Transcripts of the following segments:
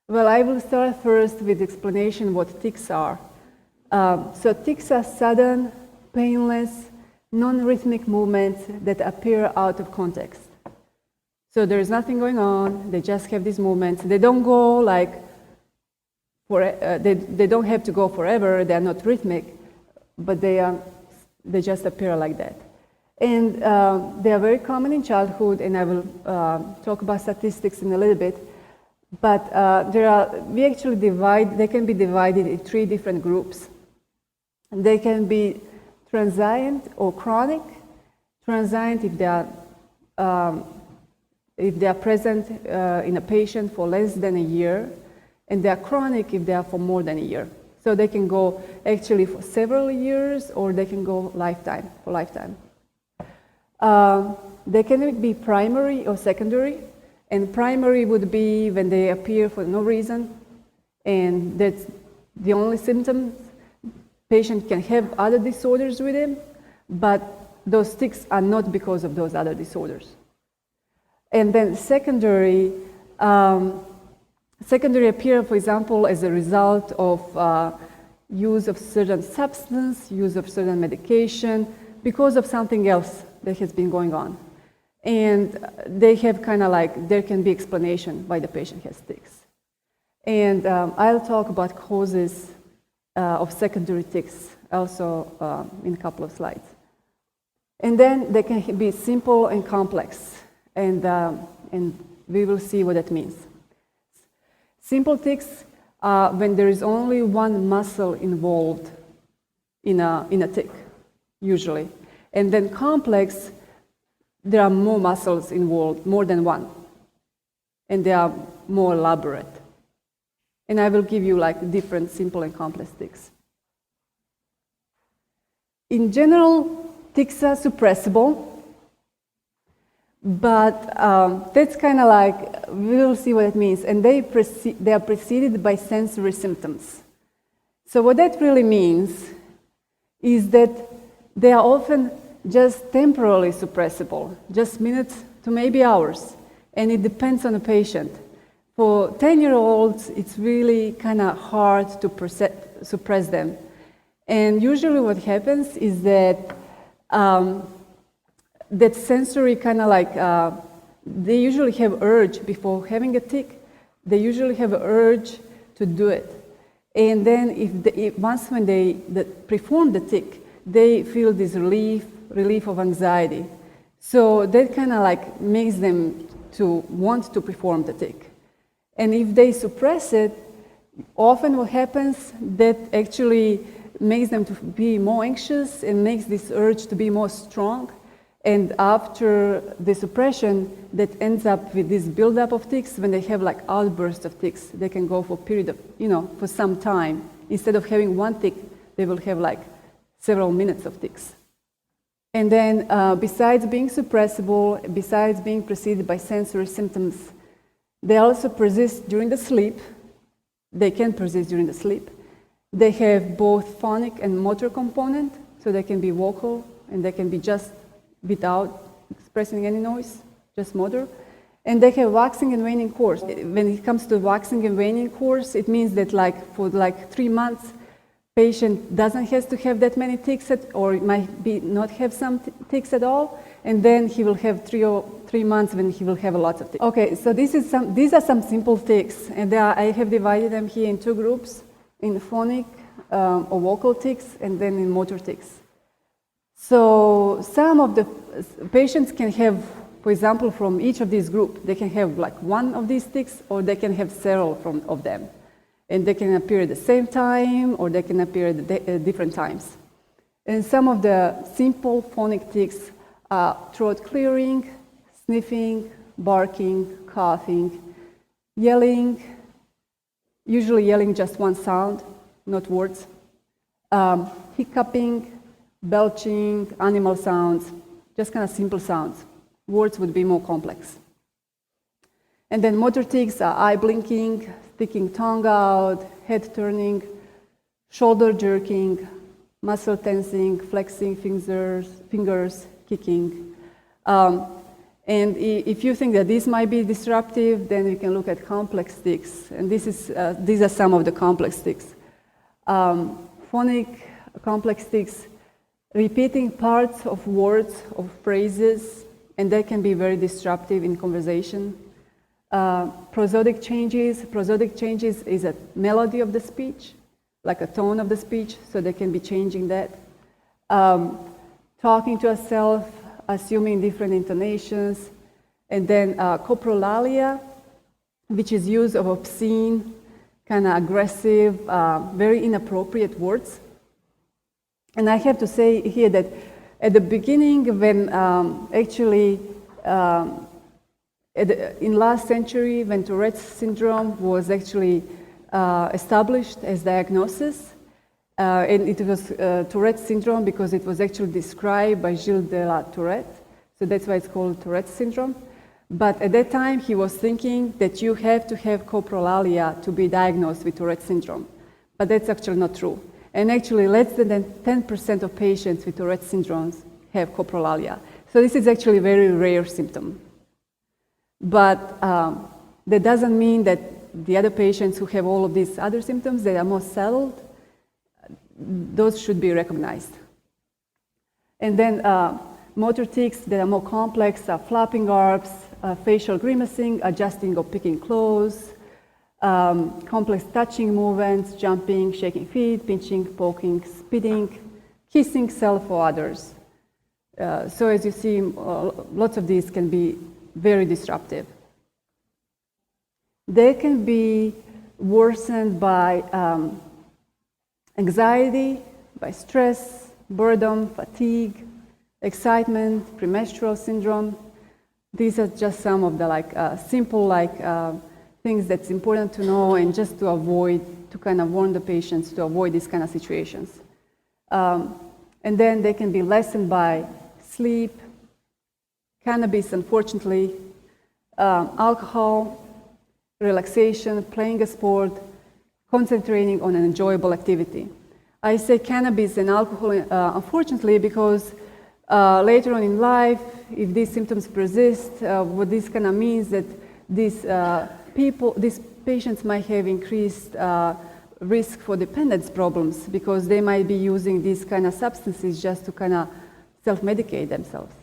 Well, I will start first with explanation what tics are. So tics are sudden, painless, non-rhythmic movements that appear out of context. So there is nothing going on, they just have these movements. They don't go like, they don't have to go forever, they are not rhythmic, but they just appear like that. And they are very common in childhood, and I will talk about statistics in a little bit. But they can be divided in 3 different groups. They can be transient or chronic. Transient if they are present in a patient for less than a year, and they are chronic if they are for more than a year. So they can go actually for several years, or they can go for lifetime. They can be primary or secondary, and primary would be when they appear for no reason, and that's the only symptoms. Patient can have other disorders with him, but those tics are not because of those other disorders. And then secondary appear, for example, as a result of use of certain substance, use of certain medication, because of something else that has been going on. And they have there can be explanation why the patient has tics. And I'll talk about causes of secondary tics also in a couple of slides. And then they can be simple and complex. And we will see what that means. Simple tics are when there is only one muscle involved in a tic, usually. And then complex, there are more muscles involved, more than one. And they are more elaborate. And I will give you different simple and complex tics. In general, tics are suppressible. But that's we will see what it means. And they are preceded by sensory symptoms. So what that really means is that they are often just temporarily suppressible, just minutes to maybe hours. And it depends on the patient. For 10-year-olds, it's really hard to suppress them. And usually what happens is that that sensory they usually have urge before having a tic. They usually have an urge to do it. And then once when they perform the tic, they feel this relief of anxiety. So that makes them to want to perform the tic. And if they suppress it, often what happens, that actually makes them to be more anxious and makes this urge to be more strong. And after the suppression, that ends up with this buildup of tics. When they have outbursts of tics, they can go for a period of, for some time. Instead of having one tic, they will have several minutes of tics. And then besides being suppressible, besides being preceded by sensory symptoms, they also persist during the sleep. They can persist during the sleep. They have both phonic and motor component, so they can be vocal and they can be just without expressing any noise, just motor. And they have waxing and waning course. When it comes to waxing and waning course, it means that for 3 months, patient doesn't have to have that many tics or it might be not have some tics at all, and then he will have 3 months when he will have a lot of tics. Okay, so these are some simple tics, and I have divided them here in 2 groups, in phonic or vocal tics, and then in motor tics. So some of the patients can have, for example, from each of these groups, they can have one of these tics, or they can have several of them. And they can appear at the same time, or they can appear at different times. And some of the simple phonic tics are throat clearing, sniffing, barking, coughing, yelling, usually yelling just one sound, not words, hiccuping, belching, animal sounds, just simple sounds. Words would be more complex. And then motor tics are eye blinking, sticking tongue out, head turning, shoulder jerking, muscle tensing, flexing fingers, kicking. And if you think that this might be disruptive, then you can look at complex tics. And these are some of the complex tics. Phonic complex tics, repeating parts of words, of phrases, and that can be very disruptive in conversation. Prosodic changes is a melody of the speech, like a tone of the speech, so they can be changing that. Talking to ourselves, assuming different intonations, and then coprolalia, which is use of obscene, kind of aggressive, very inappropriate words. And I have to say here that at the beginning, when actually in last century, when Tourette's syndrome was actually established as diagnosis, and it was Tourette's syndrome because it was actually described by Gilles de la Tourette, so that's why it's called Tourette's syndrome. But at that time, he was thinking that you have to have coprolalia to be diagnosed with Tourette's syndrome. But that's actually not true. And actually, less than 10% of patients with Tourette's syndromes have coprolalia. So this is actually a very rare symptom. But that doesn't mean that the other patients who have all of these other symptoms that are more settled, those should be recognized. And then motor tics that are more complex are flapping arms, facial grimacing, adjusting or picking clothes, complex touching movements, jumping, shaking feet, pinching, poking, spitting, kissing self or others. So as you see, lots of these can be very disruptive. They can be worsened by anxiety, by stress, boredom, fatigue, excitement, premenstrual syndrome. These are just some of the simple things that's important to know and just to avoid, to kind of warn the patients to avoid these kind of situations. And then they can be lessened by sleep, cannabis, unfortunately, alcohol, relaxation, playing a sport, concentrating on an enjoyable activity. I say cannabis and alcohol, unfortunately, because later on in life, if these symptoms persist, what this kind of means that these patients might have increased risk for dependence problems because they might be using these kind of substances just to kind of self-medicate themselves.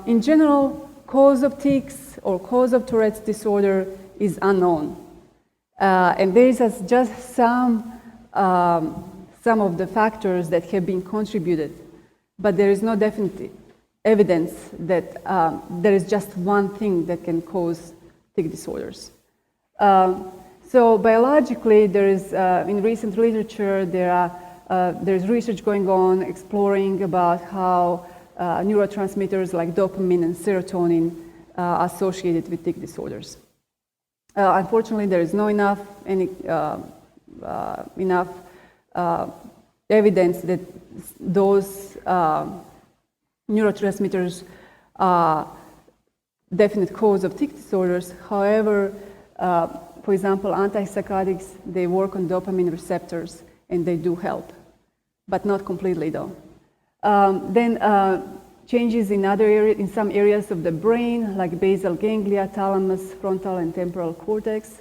In general, cause of tics or cause of Tourette's disorder is unknown. And there is just some of the factors that have been contributed, but there is no definite evidence that there is just one thing that can cause tic disorders. So biologically, there is, in recent literature, there's research going on exploring about how neurotransmitters like dopamine and serotonin are associated with tic disorders. Unfortunately, there is no enough evidence that those neurotransmitters are definite cause of tic disorders. However, for example, antipsychotics, they work on dopamine receptors and they do help, but not completely though. Then changes in other areas, in some areas of the brain, like basal ganglia, thalamus, frontal and temporal cortex.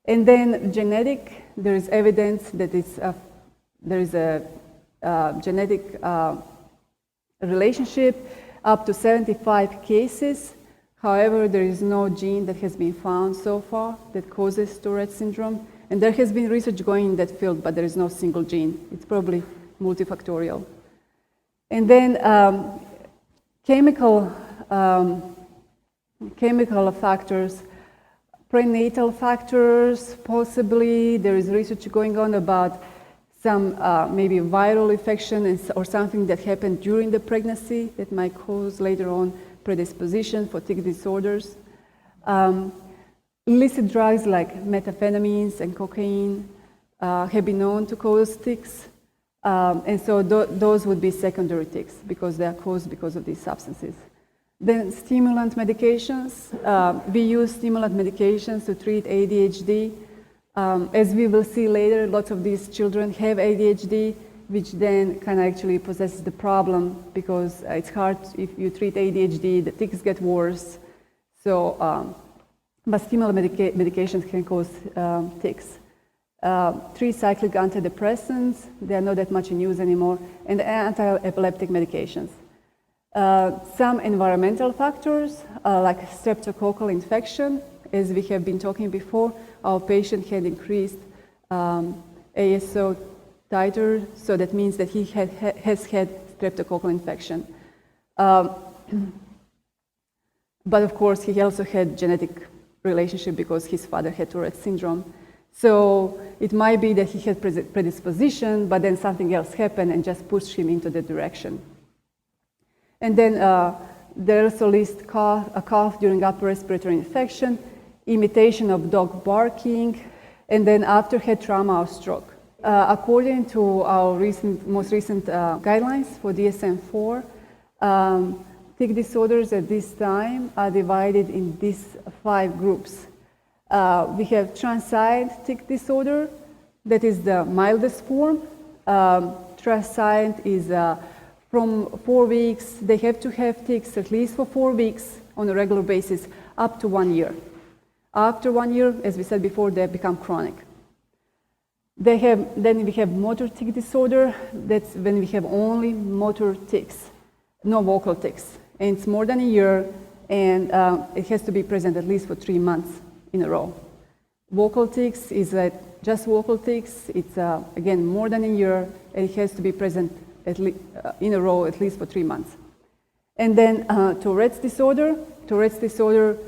And then genetic, there is evidence that there is a genetic relationship up to 75 cases. However, there is no gene that has been found so far that causes Tourette syndrome. And there has been research going in that field, but there is no single gene. It's probably multifactorial. And then chemical factors, prenatal factors, possibly. There is research going on about some maybe viral infection or something that happened during the pregnancy that might cause later on predisposition for tic disorders. Illicit drugs like methamphetamines and cocaine have been known to cause tics. And so those would be secondary tics because they are caused because of these substances. Then stimulant medications. We use stimulant medications to treat ADHD. As we will see later, lots of these children have ADHD, which then kind of actually possesses the problem because it's hard if you treat ADHD, the tics get worse. So, but stimulant medications can cause tics. 3 cyclic antidepressants, they are not that much in use anymore, and anti-epileptic medications. Some environmental factors, like streptococcal infection, as we have been talking before, our patient had increased ASO titer, so that means that he has had streptococcal infection. But of course, he also had genetic relationship because his father had Tourette syndrome. So it might be that he had predisposition, but then something else happened and just pushed him into that direction. And then there also lists a cough during upper respiratory infection, imitation of dog barking, and then after head trauma or stroke. According to our most recent guidelines for DSM-4, tic disorders at this time are divided in these 5 groups. We have transient tic disorder, that is the mildest form. Transient is from 4 weeks, they have to have tics at least for 4 weeks on a regular basis, up to 1 year. After 1 year, as we said before, they become chronic. Then we have motor tic disorder. That's when we have only motor tics, no vocal tics. And it's more than a year, and it has to be present at least for 3 months in a row. Vocal tics is just vocal tics. It's, again, more than a year, and it has to be present in a row at least for 3 months. And then Tourette's disorder. Tourette's disorder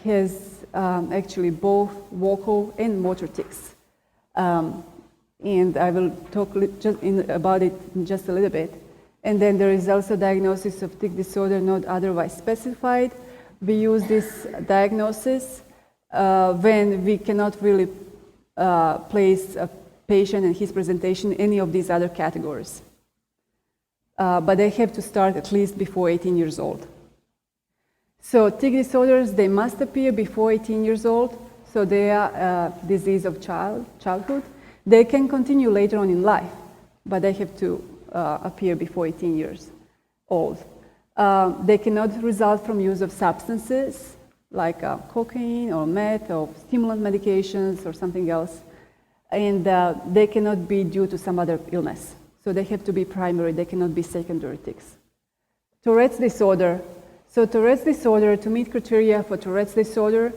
has actually both vocal and motor tics. And I will talk about it in just a little bit. And then there is also diagnosis of tic disorder not otherwise specified. We use this diagnosis when we cannot really place a patient and his presentation in any of these other categories. But they have to start at least before 18 years old. So tic disorders, they must appear before 18 years old. So they are a disease of childhood. They can continue later on in life, but they have to appear before 18 years old. They cannot result from use of substances like cocaine or meth or stimulant medications or something else. And they cannot be due to some other illness. So they have to be primary, they cannot be secondary tics. Tourette's disorder. So Tourette's disorder, to meet criteria for Tourette's disorder,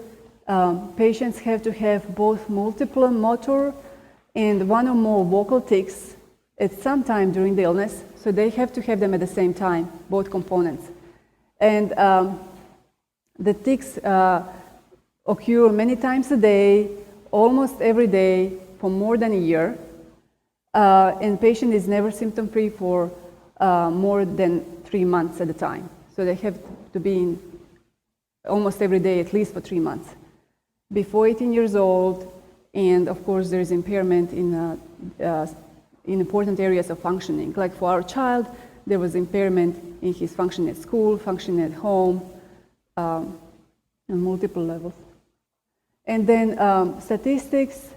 patients have to have both multiple motor and 1 or more vocal tics at some time during the illness. So they have to have them at the same time, both components. And the tics occur many times a day, almost every day, for more than a year. And patient is never symptom-free for more than 3 months at a time. So they have to be in almost every day, at least for 3 months. Before 18 years old, and of course there is impairment in important areas of functioning. Like for our child, there was impairment in his function at school, function at home, on multiple levels. And then statistics,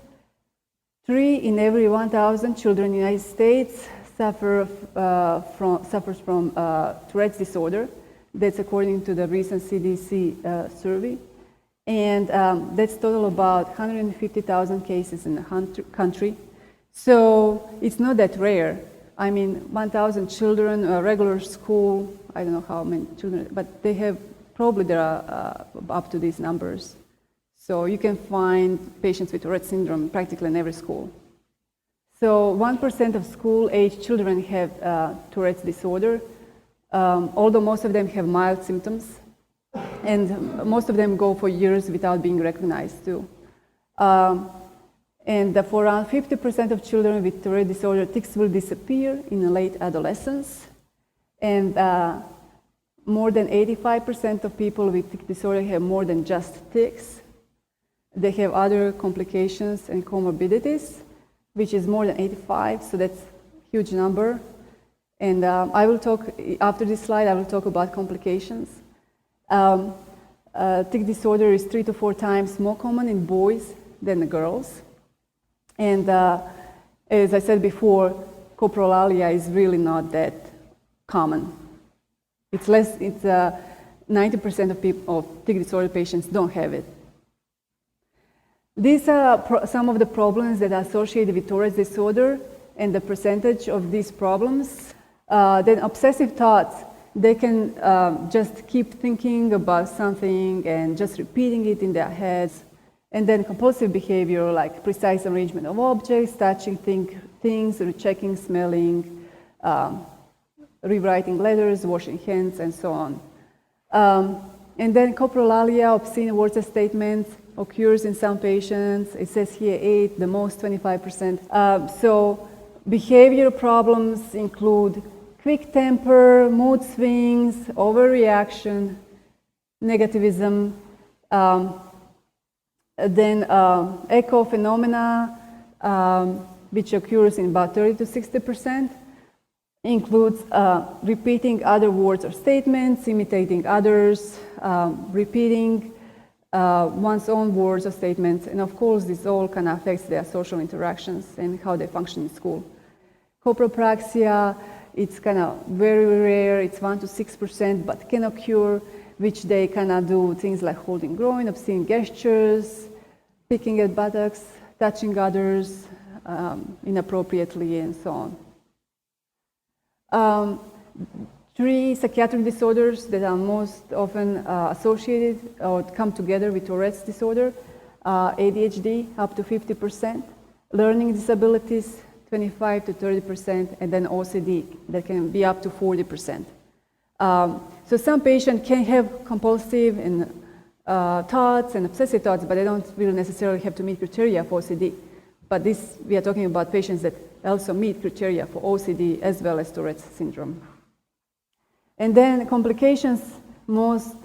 3 in every 1,000 children in the United States suffers from Tourette's disorder. That's according to the recent CDC survey. And that's total about 150,000 cases in the country. So it's not that rare. I mean, 1,000 children, a regular school, I don't know how many children, but they have, probably there are up to these numbers. So you can find patients with Tourette syndrome practically in every school. So 1% of school-age children have Tourette's disorder, although most of them have mild symptoms. And most of them go for years without being recognized too. And for around 50% of children with Tourette disorder, tics will disappear in late adolescence. And more than 85% of people with tic disorder have more than just tics. They have other complications and comorbidities, which is more than 85, so that's a huge number. And I will talk, after this slide, I will talk about complications. Tic disorder is 3 to 4 times more common in boys than the girls. And as I said before, coprolalia is really not that common. It's 90% of tic disorder patients don't have it. These are some of the problems that are associated with Tourette's disorder and the percentage of these problems. Then obsessive thoughts, they can just keep thinking about something and just repeating it in their heads. And then compulsive behavior, like precise arrangement of objects, touching things, rechecking, smelling, rewriting letters, washing hands, and so on. And then coprolalia, obscene words and statements, occurs in some patients. It says here 8, the most 25%. So behavior problems include quick temper, mood swings, overreaction, negativism, then echo phenomena, which occurs in about 30 to 60%, includes repeating other words or statements, imitating others, repeating one's own words or statements, and of course this all kind of affects their social interactions and how they function in school. Copropraxia, it's kind of very rare, it's 1 to 6%, but can occur, which they kind of do things like holding groin, obscene gestures, picking at buttocks, touching others inappropriately, and so on. 3 psychiatric disorders that are most often associated or come together with Tourette's disorder: ADHD, up to 50%, learning disabilities, 25 to 30%, and then OCD, that can be up to 40%. So some patients can have compulsive and thoughts and obsessive thoughts, but they don't really necessarily have to meet criteria for OCD. But this, we are talking about patients that also meet criteria for OCD as well as Tourette's syndrome. And then complications, most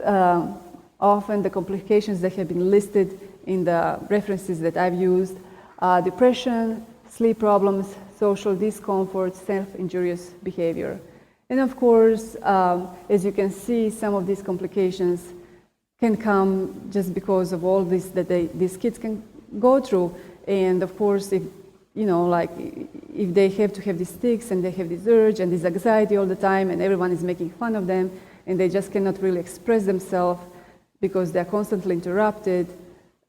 often the complications that have been listed in the references that I've used are depression, sleep problems, social discomfort, self-injurious behavior. And of course, as you can see, some of these complications can come just because of all this that these kids can go through. And of course, if if they have to have these tics and they have this urge and this anxiety all the time and everyone is making fun of them and they just cannot really express themselves because they're constantly interrupted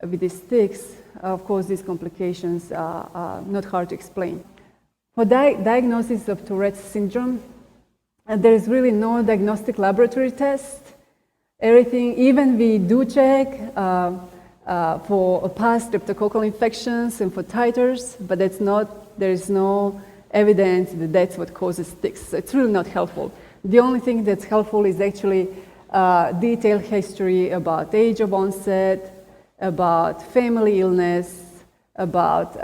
with these tics, of course, these complications are not hard to explain. For diagnosis of Tourette's syndrome, there is really no diagnostic laboratory test. Everything, even we do check for past streptococcal infections and for titers, but there is no evidence that that's what causes tics. So it's really not helpful. The only thing that's helpful is actually detailed history about age of onset, about family illness, about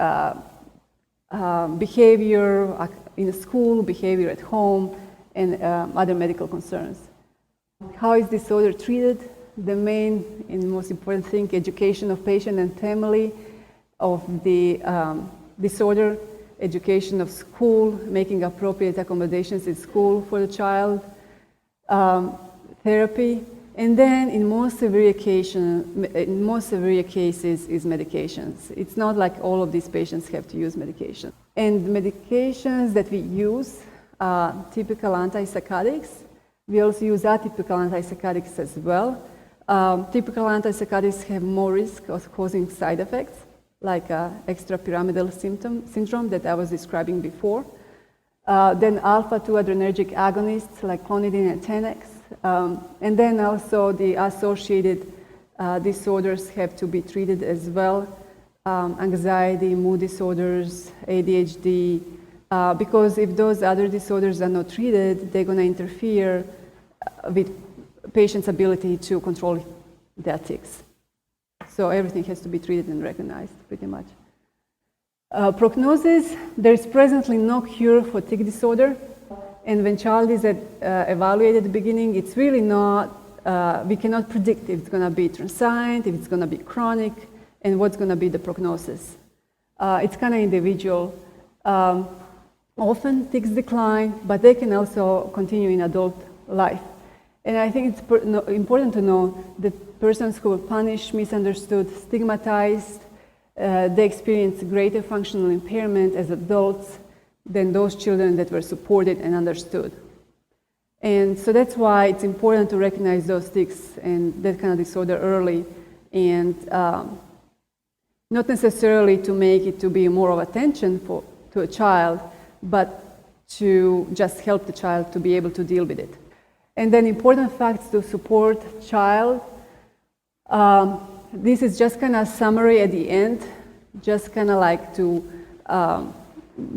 behavior in school, behavior at home, and other medical concerns. How is disorder treated? The main and most important thing, education of patient and family of the disorder, education of school, making appropriate accommodations in school for the child, therapy, and then in most severe cases is medications. It's not like all of these patients have to use medication. And medications that we use are typical antipsychotics. We also use atypical antipsychotics as well. Typical antipsychotics have more risk of causing side effects, like extrapyramidal syndrome that I was describing before. Then alpha-2 adrenergic agonists like clonidine and Xanax. And then also the associated disorders have to be treated as well. Anxiety, mood disorders, ADHD, because if those other disorders are not treated, they're going to interfere with patients' ability to control their tics. So everything has to be treated and recognized, pretty much. Prognosis, there is presently no cure for tic disorder. And when child is evaluated at the beginning, it's really not, we cannot predict if it's going to be transient, if it's going to be chronic, and what's going to be the prognosis. It's kind of individual. Often tics decline, but they can also continue in adult life. And I think it's important to know that persons who were punished, misunderstood, stigmatized, they experience greater functional impairment as adults than those children that were supported and understood. And so that's why it's important to recognize those tics and that kind of disorder early, and not necessarily to make it to be more of attention to a child, but to just help the child to be able to deal with it. And then important facts to support child. This is just kind of summary at the end, just kind of like to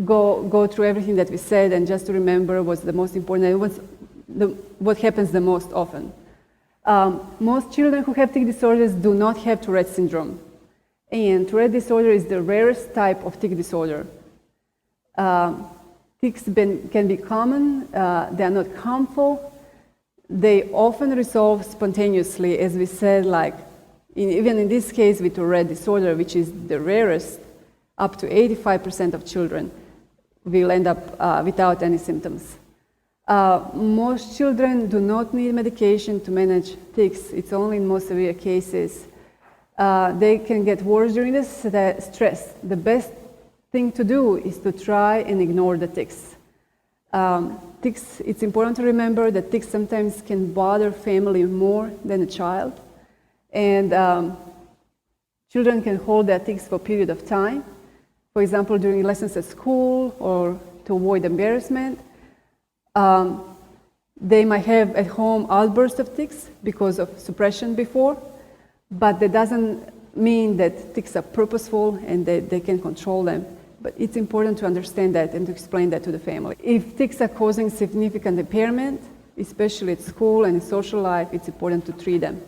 go through everything that we said and just to remember what's the most important and what happens the most often. Most children who have tic disorders do not have Tourette syndrome. And Tourette disorder is the rarest type of tic disorder. Tics can be common, they are not harmful, they often resolve spontaneously, as we said, like even in this case with Tourette disorder, which is the rarest, up to 85% of children will end up without any symptoms. Most children do not need medication to manage tics. It's only in most severe cases. They can get worse during the stress. The best thing to do is to try and ignore the tics. Tics, it's important to remember that tics sometimes can bother family more than a child. And children can hold their tics for a period of time. For example, during lessons at school or to avoid embarrassment. They might have at home outbursts of tics because of suppression before, but that doesn't mean that tics are purposeful and that they can control them. But it's important to understand that and to explain that to the family. If tics are causing significant impairment, especially at school and in social life, it's important to treat them.